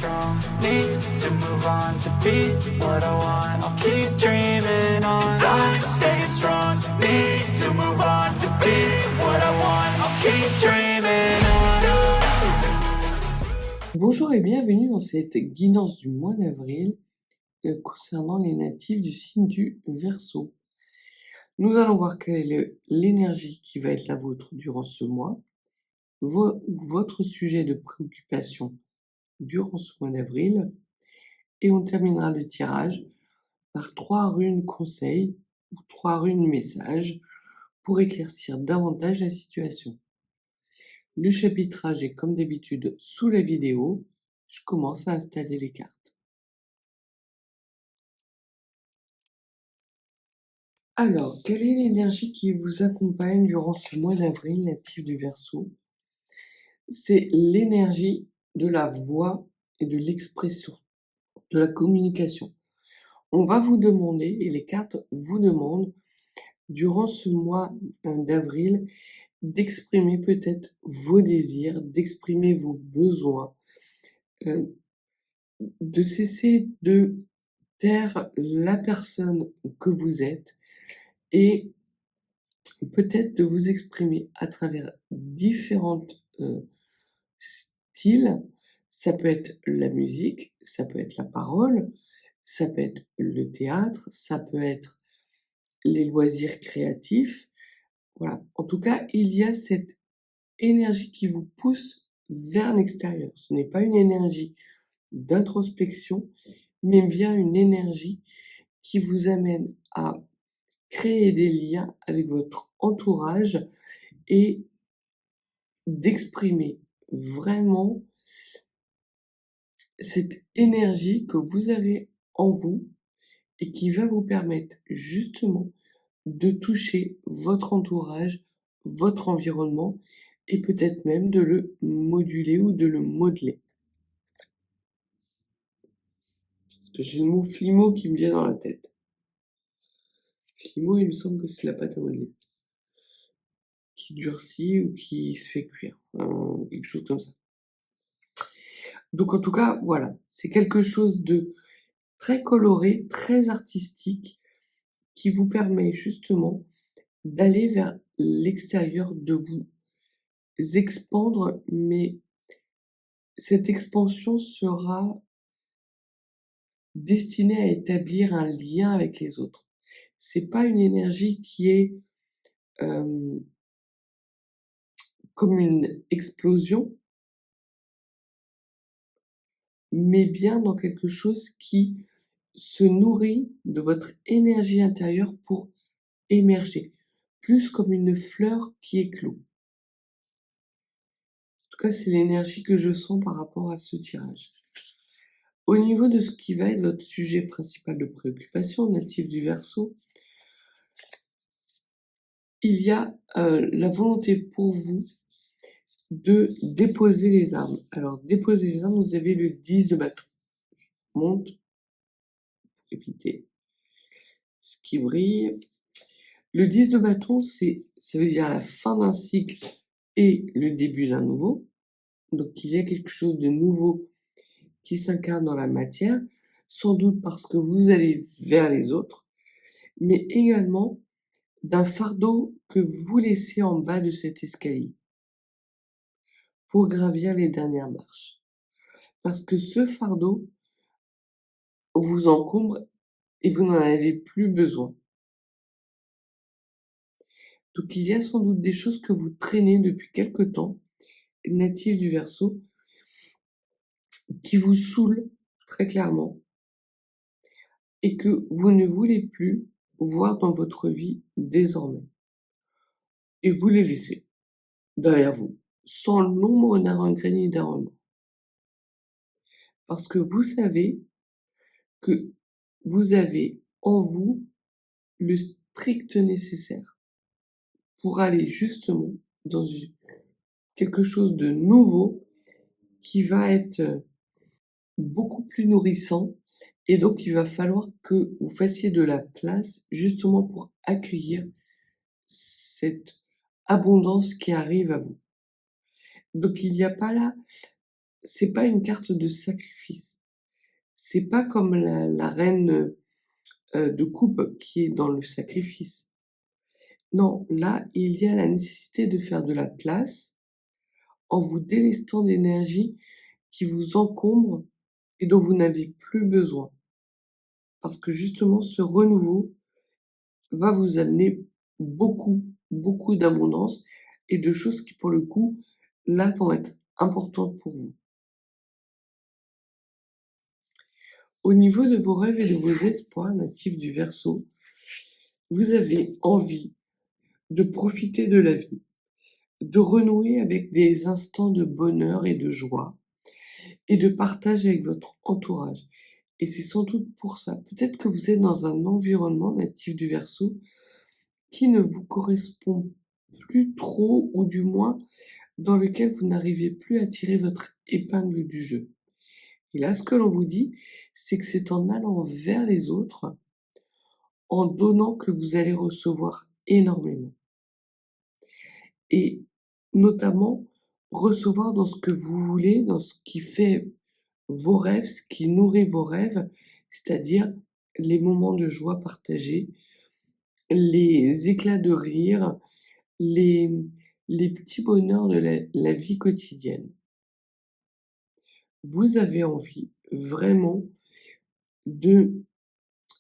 strong, need to move on to be what I want. I'll keep dreaming on. And I'm staying strong, need to move on to be what I want. I'll keep dreaming on. Bonjour et bienvenue dans cette guidance du mois d'avril concernant les natifs du signe du Verseau. Nous allons voir quelle est l'énergie qui va être la vôtre durant ce mois, votre sujet de préoccupation durant ce mois d'avril, et on terminera le tirage par 3 runes conseils ou 3 runes messages pour éclaircir davantage la situation. Le chapitrage est comme d'habitude sous la vidéo. Je commence à installer les cartes. Alors, quelle est l'énergie qui vous accompagne durant ce mois d'avril, natif du Verseau? C'est l'énergie de la voix et de l'expression, de la communication. On va vous demander, et les cartes vous demandent, durant ce mois d'avril, d'exprimer peut-être vos désirs, d'exprimer vos besoins, de cesser de taire la personne que vous êtes et peut-être de vous exprimer à travers différentes styles. Ça peut être la musique, ça peut être la parole, ça peut être le théâtre, ça peut être les loisirs créatifs. Voilà. En tout cas, il y a cette énergie qui vous pousse vers l'extérieur. Ce n'est pas une énergie d'introspection, mais bien une énergie qui vous amène à créer des liens avec votre entourage et d'exprimer vraiment cette énergie que vous avez en vous et qui va vous permettre justement de toucher votre entourage, votre environnement et peut-être même de le moduler ou de le modeler. Parce que j'ai le mot flimo qui me vient dans la tête. Flimo, il me semble que c'est la pâte à modeler qui durcit ou qui se fait cuire, quelque chose comme ça. Donc en tout cas, voilà, c'est quelque chose de très coloré, très artistique, qui vous permet justement d'aller vers l'extérieur, de vous expandre, mais cette expansion sera destinée à établir un lien avec les autres. C'est pas une énergie qui est comme une explosion, mais bien dans quelque chose qui se nourrit de votre énergie intérieure pour émerger, plus comme une fleur qui éclot. En tout cas, c'est l'énergie que je sens par rapport à ce tirage. Au niveau de ce qui va être votre sujet principal de préoccupation, natif du Verseau, il y a la volonté pour vous de déposer les armes. Alors, déposer les armes, vous avez le 10 de bâton. Je monte pour éviter ce qui brille. Le 10 de bâton, ça veut dire la fin d'un cycle et le début d'un nouveau. Donc, il y a quelque chose de nouveau qui s'incarne dans la matière, sans doute parce que vous allez vers les autres, mais également d'un fardeau que vous laissez en bas de cet escalier pour gravir les dernières marches. Parce que ce fardeau vous encombre et vous n'en avez plus besoin. Donc il y a sans doute des choses que vous traînez depuis quelque temps, natifs du Verseau, qui vous saoulent très clairement et que vous ne voulez plus voir dans votre vie désormais. Et vous les laissez derrière vous, sans l'ombre d'un regret ni d'un remords. Parce que vous savez que vous avez en vous le strict nécessaire pour aller justement dans quelque chose de nouveau qui va être beaucoup plus nourrissant, et donc il va falloir que vous fassiez de la place justement pour accueillir cette abondance qui arrive à vous. Donc il n'y a pas là c'est pas une carte de sacrifice. C'est pas comme la reine, de coupe qui est dans le sacrifice. Non, là, il y a la nécessité de faire de la place en vous délestant d'énergie qui vous encombre et dont vous n'avez plus besoin. Parce que justement, ce renouveau va vous amener beaucoup, beaucoup d'abondance et de choses qui, pour le coup, là, vont être importantes pour vous. Au niveau de vos rêves et de vos espoirs natifs du Verseau, vous avez envie de profiter de la vie, de renouer avec des instants de bonheur et de joie et de partage avec votre entourage. Et c'est sans doute pour ça. Peut-être que vous êtes dans un environnement natif du Verseau qui ne vous correspond plus trop, ou du moins dans lequel vous n'arrivez plus à tirer votre épingle du jeu. Et là, ce que l'on vous dit, c'est que c'est en allant vers les autres, en donnant, que vous allez recevoir énormément. Et notamment, recevoir dans ce que vous voulez, dans ce qui fait vos rêves, ce qui nourrit vos rêves, c'est-à-dire les moments de joie partagés, les éclats de rire, les, les petits bonheurs de la vie quotidienne. Vous avez envie vraiment de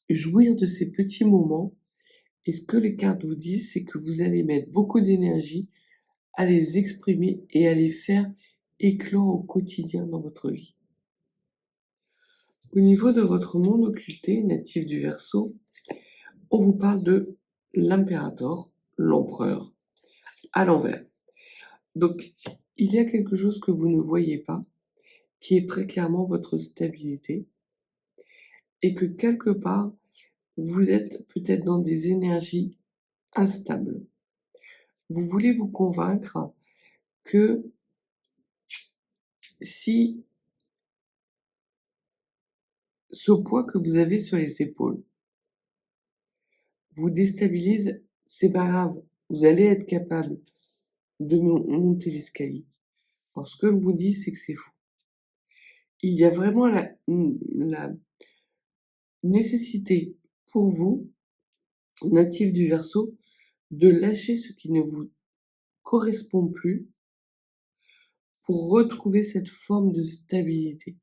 jouir de ces petits moments, et ce que les cartes vous disent, c'est que vous allez mettre beaucoup d'énergie à les exprimer et à les faire éclore au quotidien dans votre vie. Au niveau de votre monde occulté, natif du Verseau, on vous parle de l'impérator, l'empereur, à l'envers. Donc, il y a quelque chose que vous ne voyez pas, qui est très clairement votre stabilité, et que quelque part, vous êtes peut-être dans des énergies instables. Vous voulez vous convaincre que si ce poids que vous avez sur les épaules vous déstabilise, c'est pas grave, vous allez être capable de monter l'escalier. Alors ce que je vous dis, c'est que c'est faux. Il y a vraiment la nécessité pour vous, natif du Verseau, de lâcher ce qui ne vous correspond plus pour retrouver cette forme de stabilité.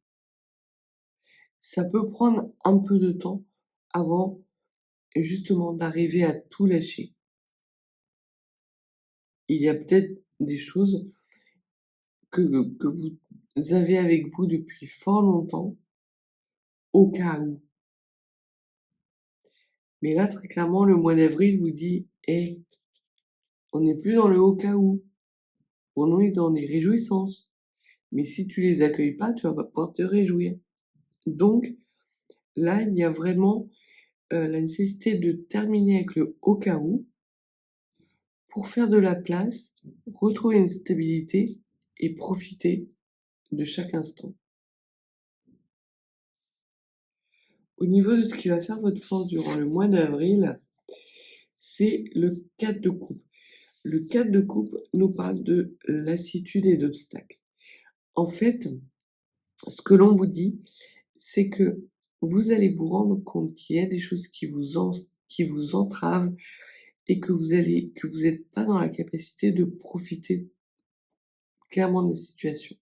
Ça peut prendre un peu de temps avant justement d'arriver à tout lâcher. Il y a peut-être des choses que vous avez avec vous depuis fort longtemps, au cas où. Mais là, très clairement, le mois d'avril vous dit: «Hé, on n'est plus dans le au cas où, on est dans des réjouissances. Mais si tu les accueilles pas, tu vas pas pouvoir te réjouir». Donc là, il y a vraiment, la nécessité de terminer avec le au cas où, pour faire de la place, retrouver une stabilité et profiter de chaque instant. Au niveau de ce qui va faire votre force durant le mois d'avril, c'est le 4 de coupe. Le 4 de coupe nous parle de lassitude et d'obstacles. En fait, ce que l'on vous dit, c'est que vous allez vous rendre compte qu'il y a des choses qui vous entravent, et que vous êtes pas dans la capacité de profiter clairement de la situation.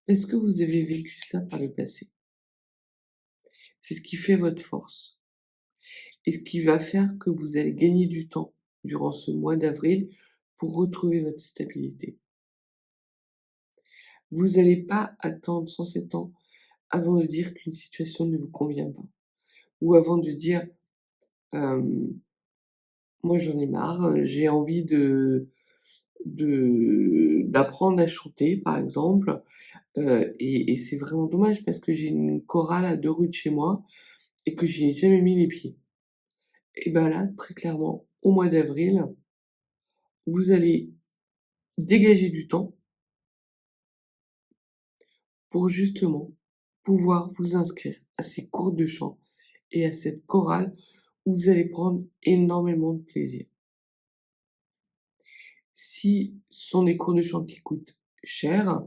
Parce que vous avez vécu ça par le passé. C'est ce qui fait votre force. Et ce qui va faire que vous allez gagner du temps durant ce mois d'avril pour retrouver votre stabilité. Vous n'allez pas attendre 107 ans avant de dire qu'une situation ne vous convient pas. Ou avant de dire, moi j'en ai marre, j'ai envie d'apprendre à chanter par exemple, et c'est vraiment dommage parce que j'ai une chorale à 2 rues de chez moi et que j'y ai jamais mis les pieds. Et ben là, très clairement, au mois d'avril, vous allez dégager du temps pour justement pouvoir vous inscrire à ces cours de chant et à cette chorale où vous allez prendre énormément de plaisir. Si ce sont des cours de chant qui coûtent cher,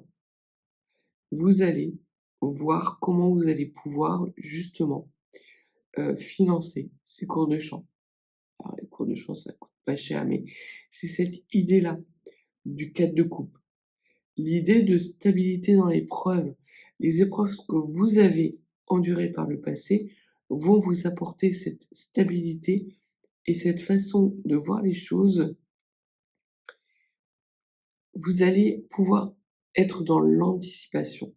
vous allez voir comment vous allez pouvoir justement, financer ces cours de chant. Alors les cours de chant, ça coûte pas cher, mais c'est cette idée-là du 4 de coupe. L'idée de stabilité dans l'épreuve. Les épreuves que vous avez endurées par le passé vont vous apporter cette stabilité et cette façon de voir les choses. Vous allez pouvoir être dans l'anticipation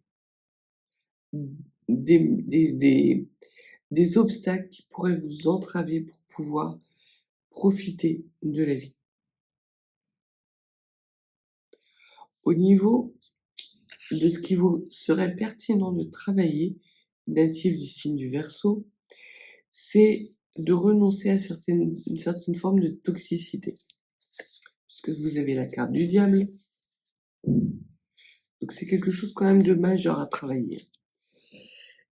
des des des des obstacles qui pourraient vous entraver pour pouvoir profiter de la vie. Au niveau de ce qui vous serait pertinent de travailler, natif du signe du Verseau, c'est de renoncer à une certaine forme de toxicité. Puisque vous avez la carte du diable, donc c'est quelque chose quand même de majeur à travailler.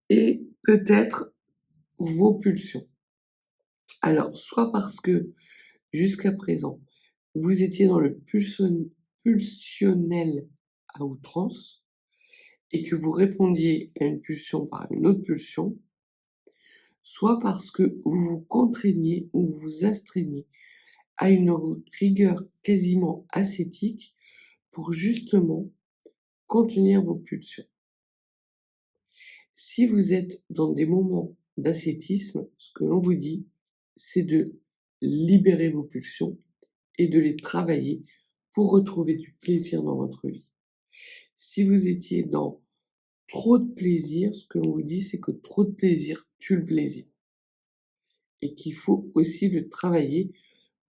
Et peut-être vos pulsions. Alors, soit parce que jusqu'à présent, vous étiez dans le pulsionnel à outrance et que vous répondiez à une pulsion par une autre pulsion, soit parce que vous vous contraignez ou vous vous astreignez à une rigueur quasiment ascétique pour justement contenir vos pulsions. Si vous êtes dans des moments d'ascétisme, ce que l'on vous dit, c'est de libérer vos pulsions et de les travailler pour retrouver du plaisir dans votre vie. Si vous étiez dans trop de plaisir, ce que l'on vous dit, c'est que trop de plaisir tue le plaisir. Et qu'il faut aussi le travailler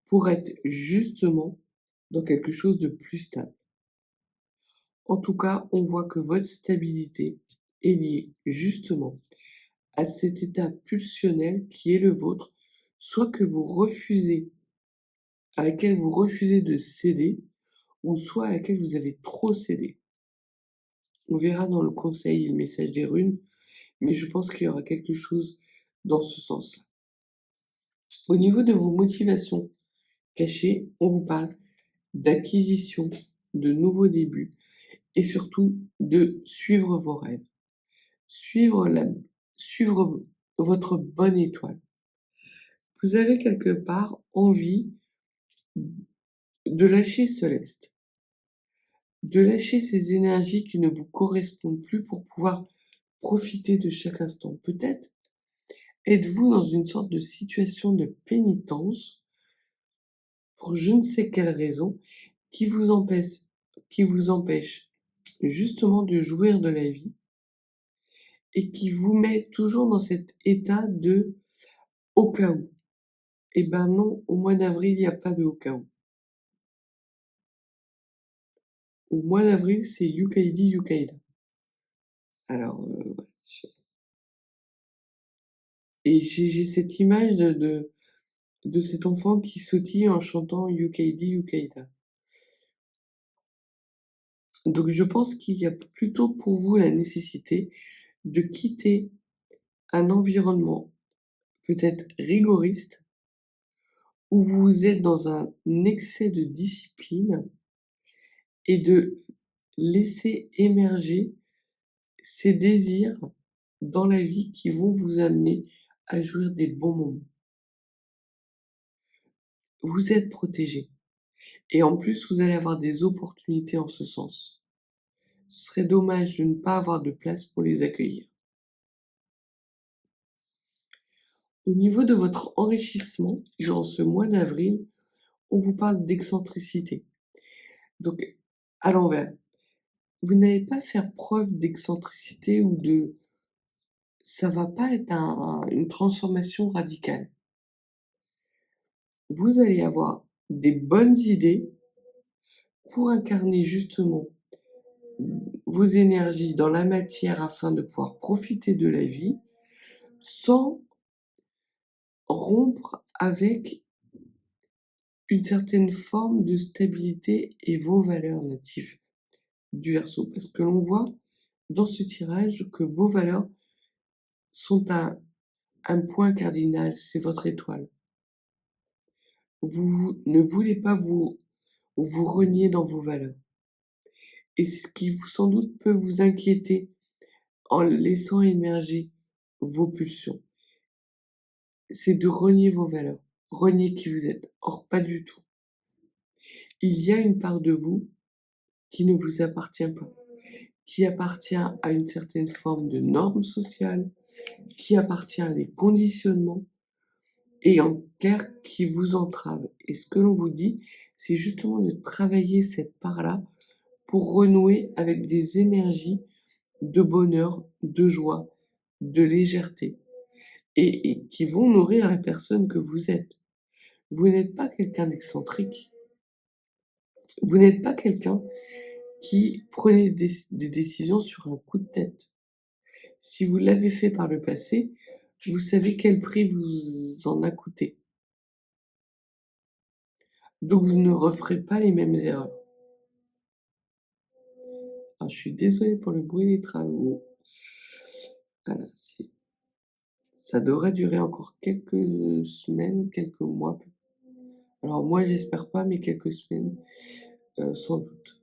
pour être justement dans quelque chose de plus stable. En tout cas, on voit que votre stabilité est liée justement à cet état pulsionnel qui est le vôtre, soit que vous refusez, à laquelle vous refusez de céder, ou soit à laquelle vous avez trop cédé. On verra dans le conseil et le message des runes, mais je pense qu'il y aura quelque chose dans ce sens-là. Au niveau de vos motivations cachées, on vous parle d'acquisition, de nouveaux débuts et surtout de suivre vos rêves. Suivre votre bonne étoile. Vous avez quelque part envie de lâcher ce lest, de lâcher ces énergies qui ne vous correspondent plus pour pouvoir profiter de chaque instant. Peut-être êtes-vous dans une sorte de situation de pénitence pour je ne sais quelle raison qui vous empêche justement de jouir de la vie et qui vous met toujours dans cet état de au cas où. Eh ben non, au mois d'avril, il n'y a pas de au cas où. Au mois d'avril, c'est Yukaidi Yukaida. Alors, ouais, j'ai cette image de cet enfant qui sautille en chantant Yukaidi Yukaida. Donc je pense qu'il y a plutôt pour vous la nécessité de quitter un environnement peut-être rigoriste, où vous êtes dans un excès de discipline et de laisser émerger ces désirs dans la vie qui vont vous amener à jouir des bons moments. Vous êtes protégé et en plus vous allez avoir des opportunités en ce sens. Ce serait dommage de ne pas avoir de place pour les accueillir. Au niveau de votre enrichissement, durant ce mois d'avril, on vous parle d'excentricité. Donc, à l'envers, vous n'allez pas faire preuve d'excentricité ou ça va pas être une transformation radicale. Vous allez avoir des bonnes idées pour incarner justement vos énergies dans la matière afin de pouvoir profiter de la vie sans rompre avec une certaine forme de stabilité et vos valeurs natives du Verseau. Parce que l'on voit dans ce tirage que vos valeurs sont un point cardinal, c'est votre étoile. Vous ne voulez pas vous renier dans vos valeurs. Et c'est ce qui vous sans doute peut vous inquiéter en laissant émerger vos pulsions. C'est de renier vos valeurs, renier qui vous êtes. Or, pas du tout. Il y a une part de vous qui ne vous appartient pas, qui appartient à une certaine forme de norme sociale, qui appartient à des conditionnements et en clair qui vous entrave. Et ce que l'on vous dit, c'est justement de travailler cette part-là pour renouer avec des énergies de bonheur, de joie, de légèreté et qui vont nourrir la personne que vous êtes. Vous n'êtes pas quelqu'un d'excentrique. Vous n'êtes pas quelqu'un qui prenait des décisions sur un coup de tête. Si vous l'avez fait par le passé, vous savez quel prix vous en a coûté. Donc vous ne referez pas les mêmes erreurs. Alors, je suis désolée pour le bruit des travaux. Voilà, ça devrait durer encore quelques semaines, quelques mois. Alors moi, j'espère pas, mais quelques semaines, sans doute.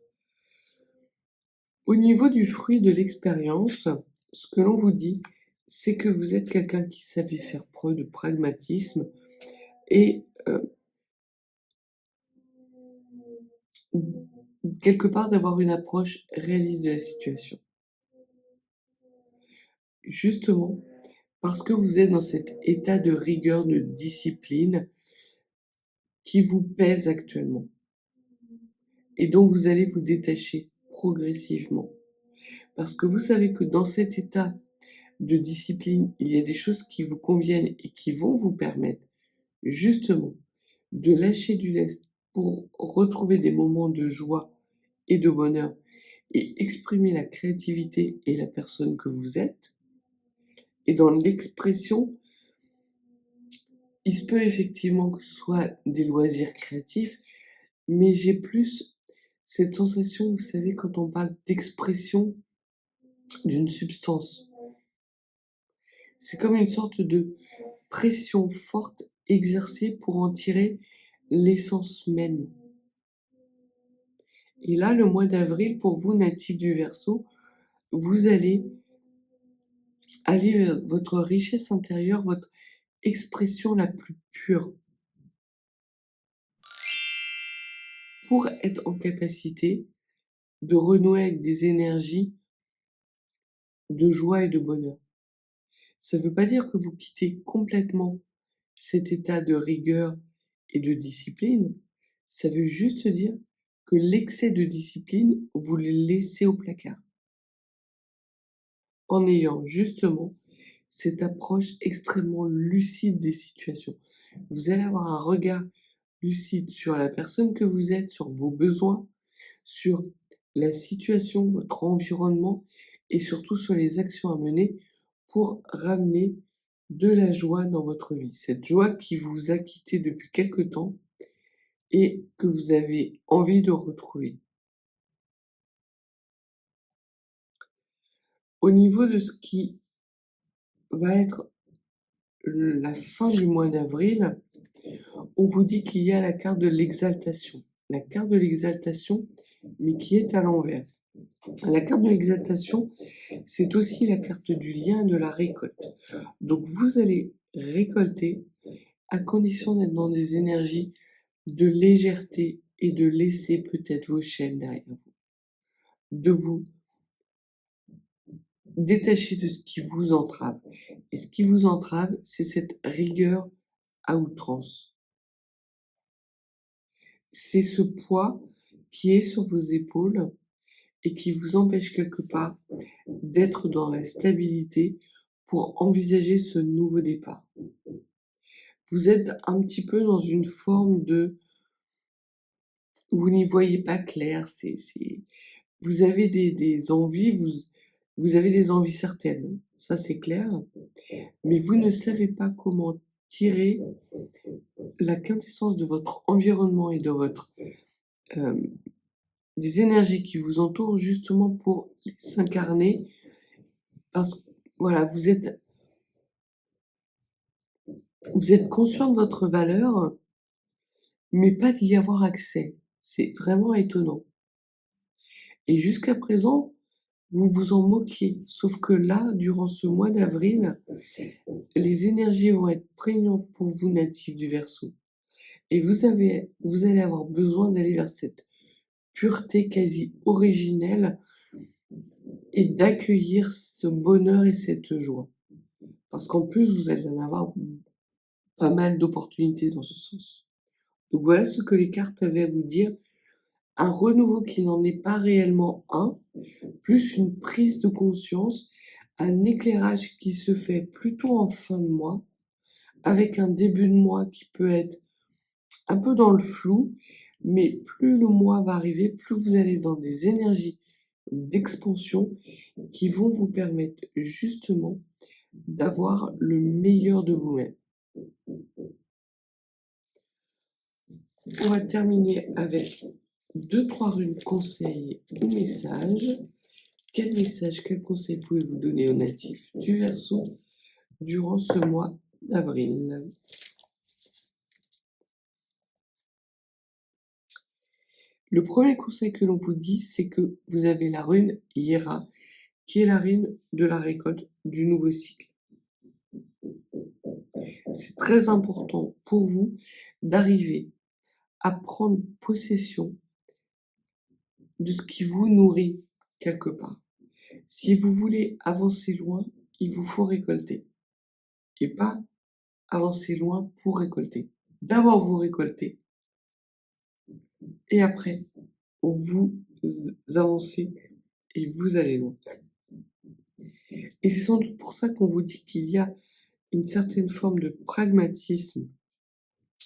Au niveau du fruit de l'expérience, ce que l'on vous dit, c'est que vous êtes quelqu'un qui savait faire preuve de pragmatisme et quelque part d'avoir une approche réaliste de la situation. Justement, parce que vous êtes dans cet état de rigueur, de discipline qui vous pèse actuellement et dont vous allez vous détacher progressivement. Parce que vous savez que dans cet état de discipline, il y a des choses qui vous conviennent et qui vont vous permettre justement de lâcher du lest pour retrouver des moments de joie et de bonheur et exprimer la créativité et la personne que vous êtes. Et dans l'expression, il se peut effectivement que ce soit des loisirs créatifs, mais j'ai plus cette sensation, vous savez, quand on parle d'expression d'une substance. C'est comme une sorte de pression forte exercée pour en tirer l'essence même. Et là, le mois d'avril, pour vous, natifs du Verseau, vous allez aller vers votre richesse intérieure, votre expression la plus pure, pour être en capacité de renouer avec des énergies de joie et de bonheur. Ça ne veut pas dire que vous quittez complètement cet état de rigueur et de discipline, ça veut juste dire que l'excès de discipline, vous le laissez au placard. En ayant justement cette approche extrêmement lucide des situations. Vous allez avoir un regard lucide sur la personne que vous êtes, sur vos besoins, sur la situation, votre environnement et surtout sur les actions à mener pour ramener de la joie dans votre vie. Cette joie qui vous a quitté depuis quelque temps et que vous avez envie de retrouver. Au niveau de ce qui va être la fin du mois d'avril, on vous dit qu'il y a la carte de l'exaltation. La carte de l'exaltation, mais qui est à l'envers. La carte de l'exaltation, c'est aussi la carte du lien et de la récolte. Donc vous allez récolter à condition d'être dans des énergies de légèreté et de laisser peut-être vos chaînes derrière vous. De vous détacher de ce qui vous entrave. Et ce qui vous entrave, c'est cette rigueur à outrance. C'est ce poids qui est sur vos épaules et qui vous empêche quelque part d'être dans la stabilité pour envisager ce nouveau départ. Vous êtes un petit peu dans une forme de... Vous n'y voyez pas clair, vous avez des envies, vous avez des envies certaines, ça c'est clair, mais vous ne savez pas comment tirer la quintessence de votre environnement et de votre des énergies qui vous entourent justement pour s'incarner parce que voilà, vous êtes conscient de votre valeur, mais pas d'y avoir accès. C'est vraiment étonnant. Et jusqu'à présent, vous vous en moquiez. Sauf que là, durant ce mois d'avril, les énergies vont être prégnantes pour vous, natifs du Verseau. Et vous allez avoir besoin d'aller vers cette pureté quasi originelle et d'accueillir ce bonheur et cette joie. Parce qu'en plus, vous allez en avoir pas mal d'opportunités dans ce sens. Donc voilà ce que les cartes avaient à vous dire. Un renouveau qui n'en est pas réellement un, plus une prise de conscience, un éclairage qui se fait plutôt en fin de mois, avec un début de mois qui peut être un peu dans le flou, mais plus le mois va arriver, plus vous allez dans des énergies d'expansion qui vont vous permettre justement d'avoir le meilleur de vous-même. On va terminer avec 2-3 runes conseils ou messages. Quel message, quel conseil pouvez-vous donner aux natifs du Verseau durant ce mois d'avril? Le premier conseil que l'on vous dit, c'est que vous avez la rune Hiera, qui est la rune de la récolte du nouveau cycle. C'est très important pour vous d'arriver à prendre possession de ce qui vous nourrit quelque part. Si vous voulez avancer loin, il vous faut récolter. Et pas avancer loin pour récolter. D'abord vous récoltez. Et après, vous avancez et vous allez loin. Et c'est sans doute pour ça qu'on vous dit qu'il y a une certaine forme de pragmatisme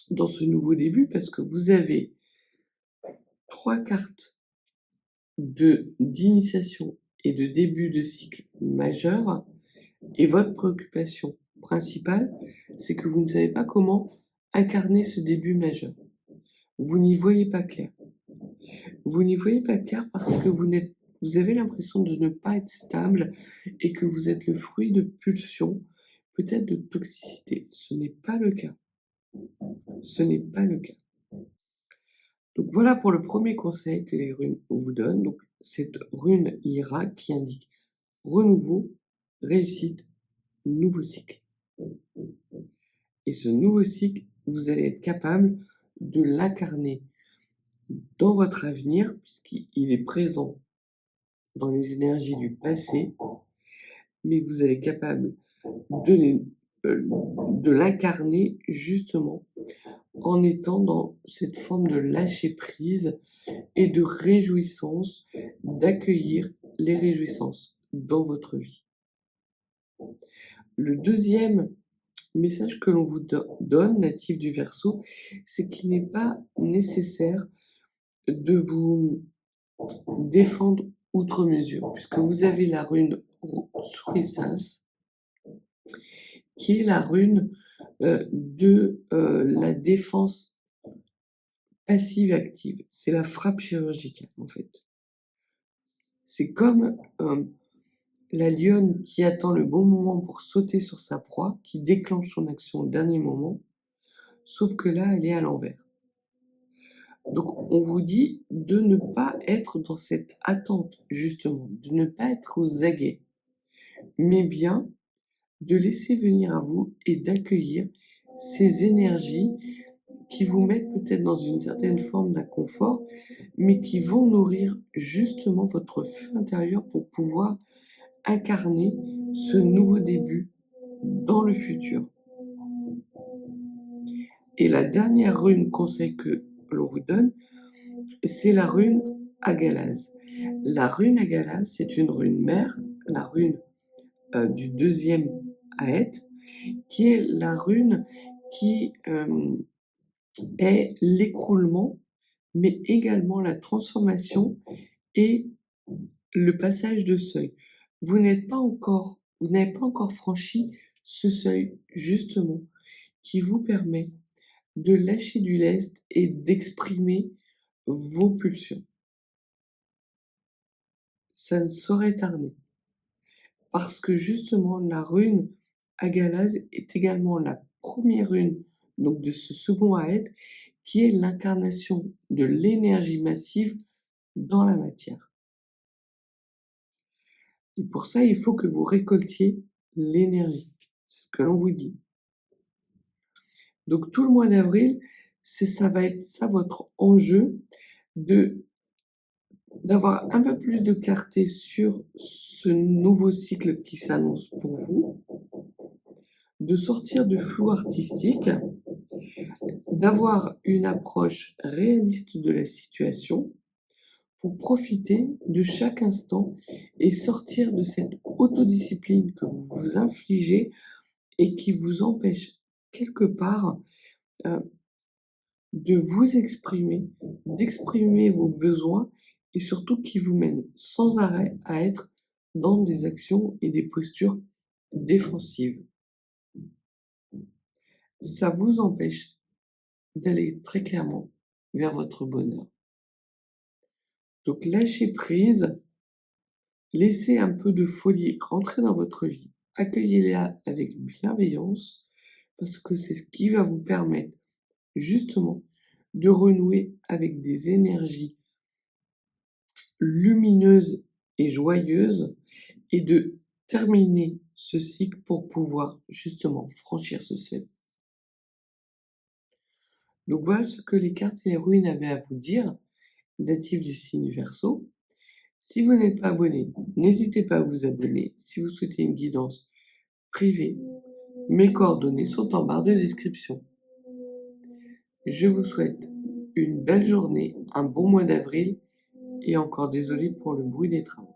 dans ce nouveau début, parce que vous avez 3 cartes d'initiation et de début de cycle majeur, et votre préoccupation principale, c'est que vous ne savez pas comment incarner ce début majeur. Vous n'y voyez pas clair. Vous n'y voyez pas clair parce que vous avez l'impression de ne pas être stable et que vous êtes le fruit de pulsions, peut-être de toxicité. Ce n'est pas le cas. Ce n'est pas le cas. Donc voilà pour le premier conseil que les runes vous donnent. Donc cette rune Ira qui indique renouveau, réussite, nouveau cycle. Et ce nouveau cycle, vous allez être capable de l'incarner dans votre avenir, puisqu'il est présent dans les énergies du passé, mais vous allez être capable de l'incarner justement en étant dans cette forme de lâcher prise et de réjouissance, d'accueillir les réjouissances dans votre vie. Le deuxième message que l'on vous donne, natif du Verseau, c'est qu'il n'est pas nécessaire de vous défendre outre mesure, puisque vous avez la rune Surisas, qui est la rune de la défense passive-active. C'est la frappe chirurgicale, en fait. C'est comme la lionne qui attend le bon moment pour sauter sur sa proie, qui déclenche son action au dernier moment, sauf que là, elle est à l'envers. Donc, on vous dit de ne pas être dans cette attente, justement, de ne pas être aux aguets, mais bien de laisser venir à vous et d'accueillir ces énergies qui vous mettent peut-être dans une certaine forme d'inconfort, mais qui vont nourrir justement votre feu intérieur pour pouvoir incarner ce nouveau début dans le futur. Et la dernière rune conseil que l'on vous donne, c'est la rune Agalaz. La rune Agalaz, c'est une rune mère, la rune du deuxième Aet, qui est la rune qui est l'écroulement, mais également la transformation et le passage de seuil. Vous n'avez pas encore franchi ce seuil, justement, qui vous permet de lâcher du lest et d'exprimer vos pulsions. Ça ne saurait tarder. Parce que justement, la rune Agalaz est également la première rune donc de ce second Aed, qui est l'incarnation de l'énergie massive dans la matière. Et pour ça, il faut que vous récoltiez l'énergie. C'est ce que l'on vous dit. Donc tout le mois d'avril, ça va être ça votre enjeu d'avoir un peu plus de clarté sur ce nouveau cycle qui s'annonce pour vous, de sortir du flou artistique, d'avoir une approche réaliste de la situation pour profiter de chaque instant et sortir de cette autodiscipline que vous vous infligez et qui vous empêche quelque part de vous exprimer, d'exprimer vos besoins et surtout qui vous mène sans arrêt à être dans des actions et des postures défensives. Ça vous empêche d'aller très clairement vers votre bonheur. Donc lâchez prise, laissez un peu de folie rentrer dans votre vie, accueillez-la avec bienveillance parce que c'est ce qui va vous permettre justement de renouer avec des énergies lumineuses et joyeuses et de terminer ce cycle pour pouvoir justement franchir ce seuil. Donc voilà ce que les cartes et les ruines avaient à vous dire, natifs du signe Verseau. Si vous n'êtes pas abonné, n'hésitez pas à vous abonner. Si vous souhaitez une guidance privée, mes coordonnées sont en barre de description. Je vous souhaite une belle journée, un bon mois d'avril et encore désolé pour le bruit des trains.